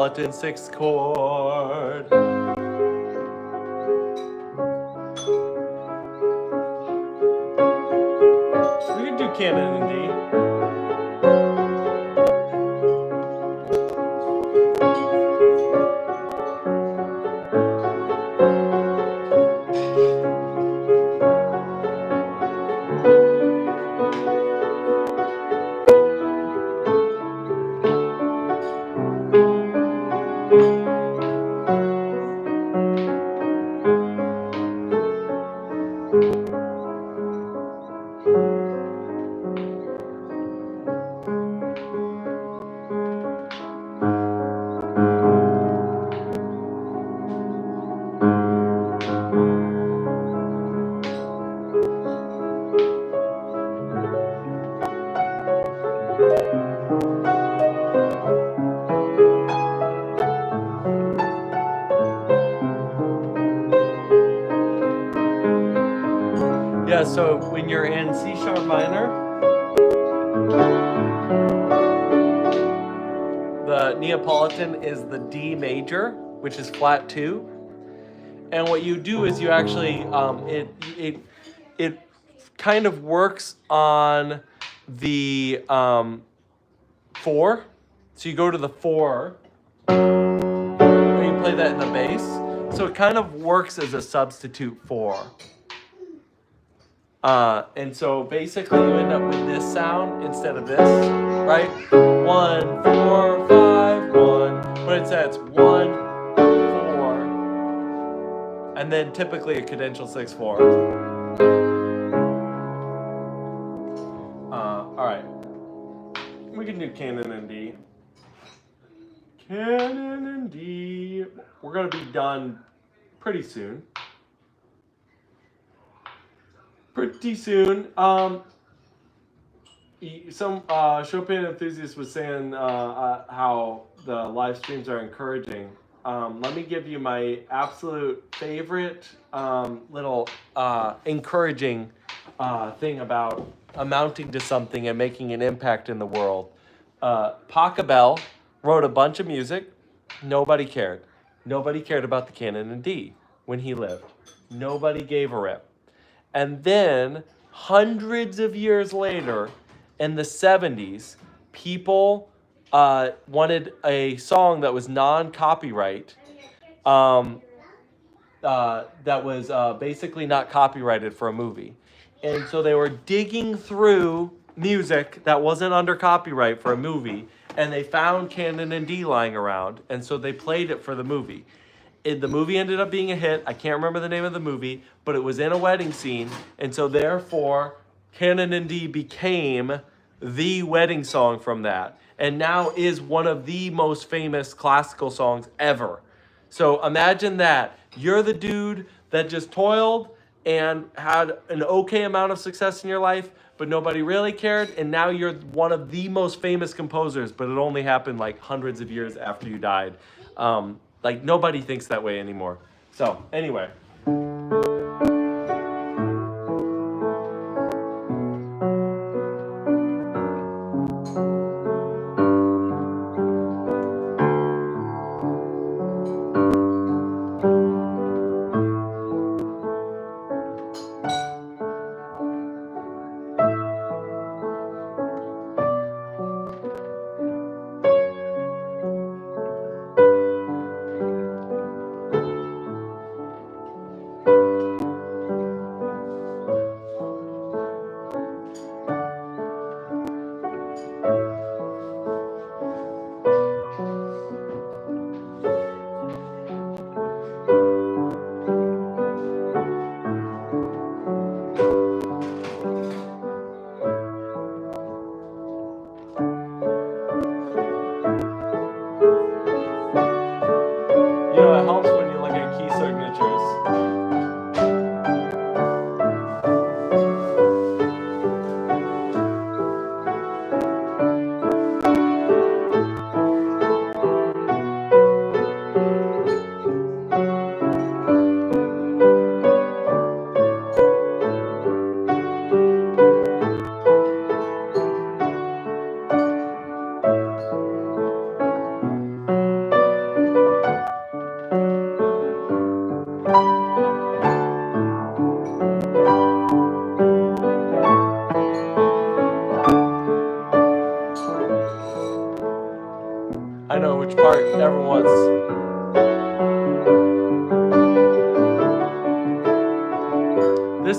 Neapolitan sixth chord. We can do canon in D. Yeah, so when you're in C sharp minor, the Neapolitan is the D major, which is flat 2. And what you do is you actually it kind of works on the 4. So you go to the 4 and you play that in the bass. So it kind of works as a substitute 4. And so basically you end up with this sound instead of this, right? 1, 4, 5, 1. But instead it's 1, 4, and then typically a cadential 6, 4. All right. We can do canon in D. Canon in D. We're gonna be done pretty soon. Pretty soon. Some Chopin enthusiast was saying how the live streams are encouraging. Let me give you my absolute favorite little encouraging thing about amounting to something and making an impact in the world. Pachelbel wrote a bunch of music. Nobody cared. Nobody cared about the canon in D when he lived. Nobody gave a rip. And then, hundreds of years later, in the 70s, people wanted a song that was non-copyright, that was basically not copyrighted for a movie. And so they were digging through music that wasn't under copyright for a movie, and they found Canon in D lying around, and so they played it for the movie. The movie ended up being a hit. I can't remember the name of the movie, but it was in a wedding scene, and so therefore, Canon in D became the wedding song from that, and now is one of the most famous classical songs ever. So imagine that. You're the dude that just toiled and had an okay amount of success in your life, but nobody really cared, and now you're one of the most famous composers, but it only happened like hundreds of years after you died. Like, nobody thinks that way anymore. So, anyway.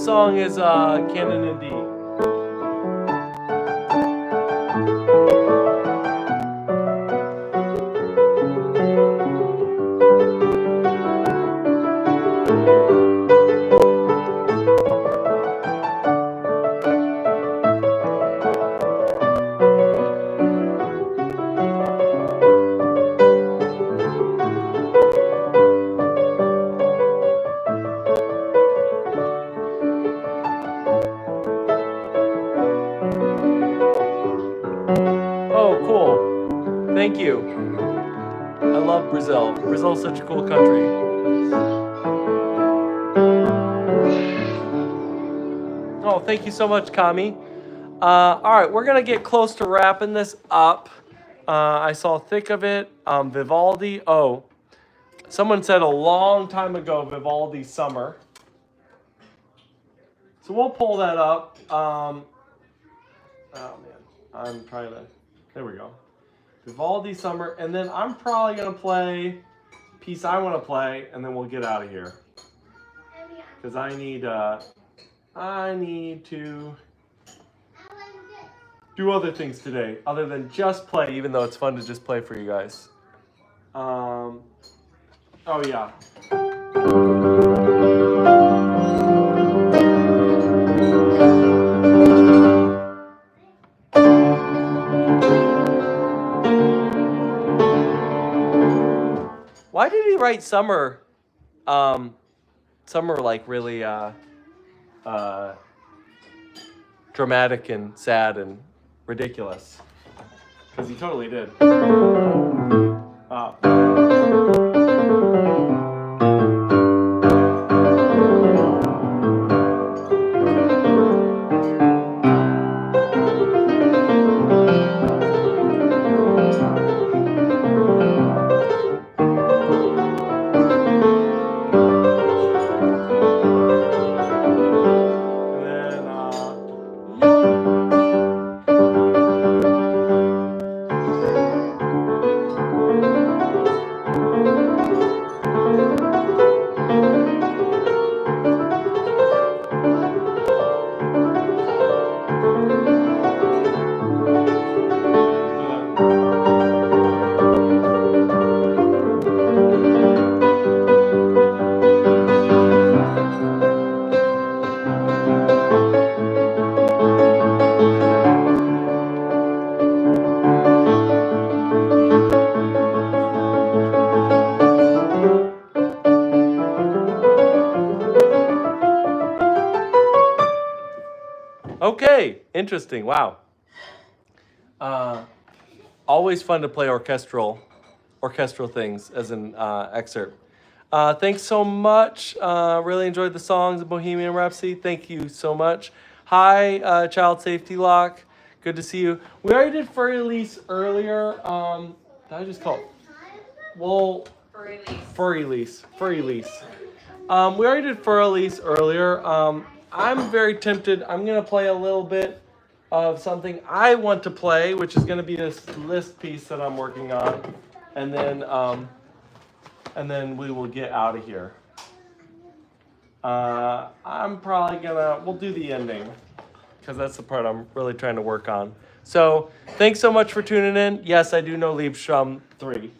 this song is Canon in D. Oh, cool. Thank you. I love Brazil. Brazil's such a cool country. Oh, thank you so much, Kami. All right, we're gonna get close to wrapping this up. I saw Thick of It, Vivaldi. Oh, someone said a long time ago, Vivaldi Summer. So we'll pull that up. Oh man, I'm trying to, there we go. Vivaldi Summer, and then I'm probably gonna play a piece I wanna play, and then we'll get out of here. Cause I need to do other things today, other than just play, even though it's fun to just play for you guys. Oh yeah. Why did he write Summer? Summer like really dramatic and sad and ridiculous. Because he totally did. Okay, interesting. Wow. Always fun to play orchestral things as an excerpt. Thanks so much. Really enjoyed the songs of Bohemian Rhapsody. Thank you so much. Hi, Child Safety Lock. Good to see you. We already did Furry Release earlier. Did I just call it? Well, Furry Release. We already did Furry Release earlier. I'm very tempted. I'm going to play a little bit of something I want to play, which is going to be this list piece that I'm working on. And then we will get out of here. I'm probably we'll do the ending, because that's the part I'm really trying to work on. So thanks so much for tuning in. Yes, I do know Liebstrom 3.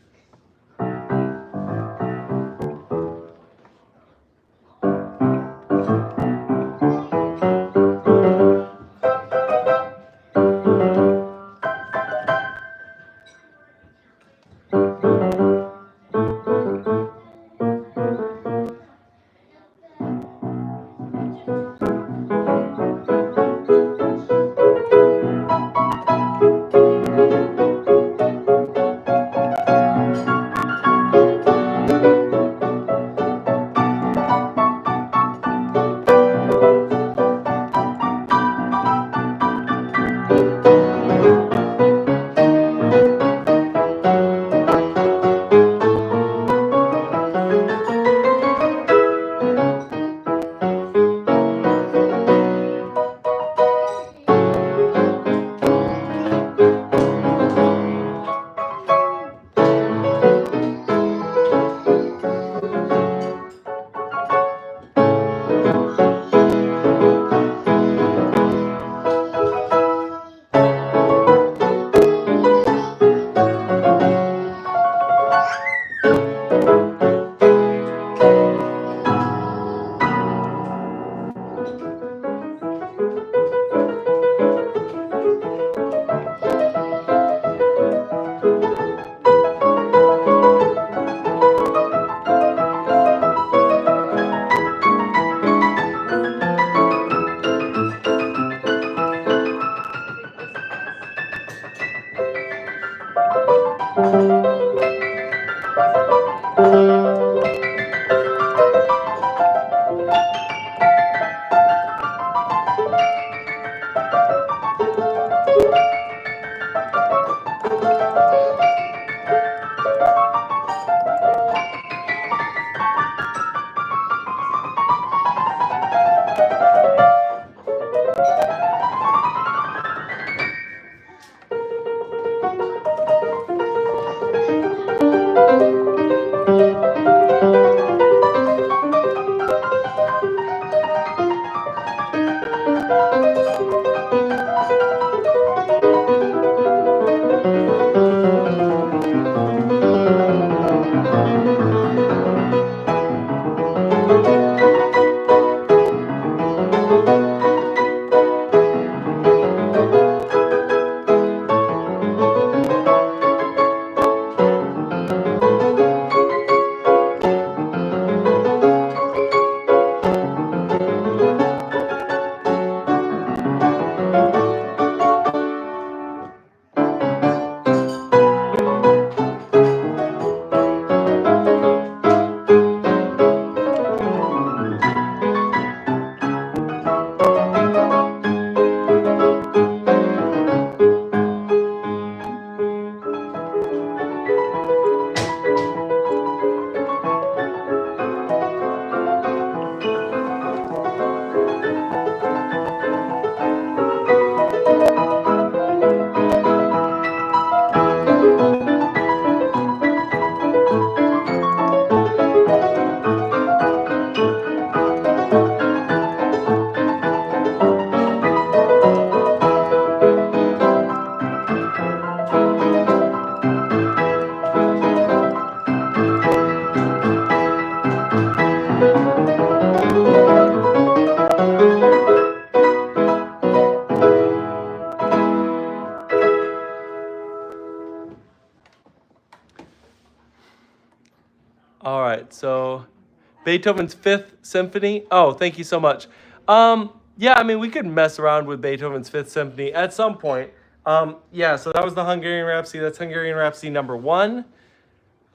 Beethoven's Fifth Symphony. Oh, thank you so much. Yeah, I mean, we could mess around with Beethoven's Fifth Symphony at some point. Yeah, so that was the Hungarian Rhapsody. That's Hungarian Rhapsody number 1.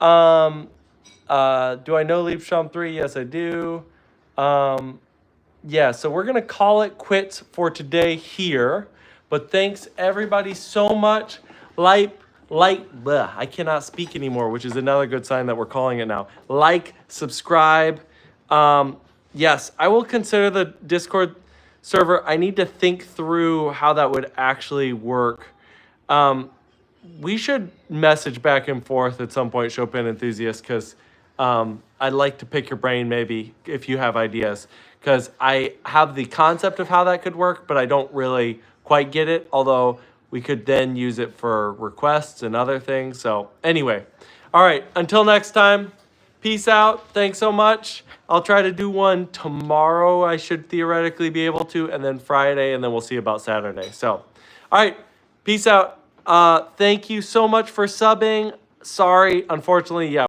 Do I know Liebstrom 3? Yes, I do. Yeah, so we're going to call it quits for today here. But thanks everybody so much. Bleh, I cannot speak anymore, which is another good sign that we're calling it now. Like, subscribe. Yes, I will consider the Discord server. I need to think through how that would actually work. We should message back and forth at some point, Chopin enthusiast, because I'd like to pick your brain maybe if you have ideas, because I have the concept of how that could work, but I don't really quite get it, although we could then use it for requests and other things. So anyway, all right, until next time, peace out. Thanks so much. I'll try to do one tomorrow. I should theoretically be able to, and then Friday, and then we'll see about Saturday. So, all right, peace out. Thank you so much for subbing. Sorry, unfortunately, yeah.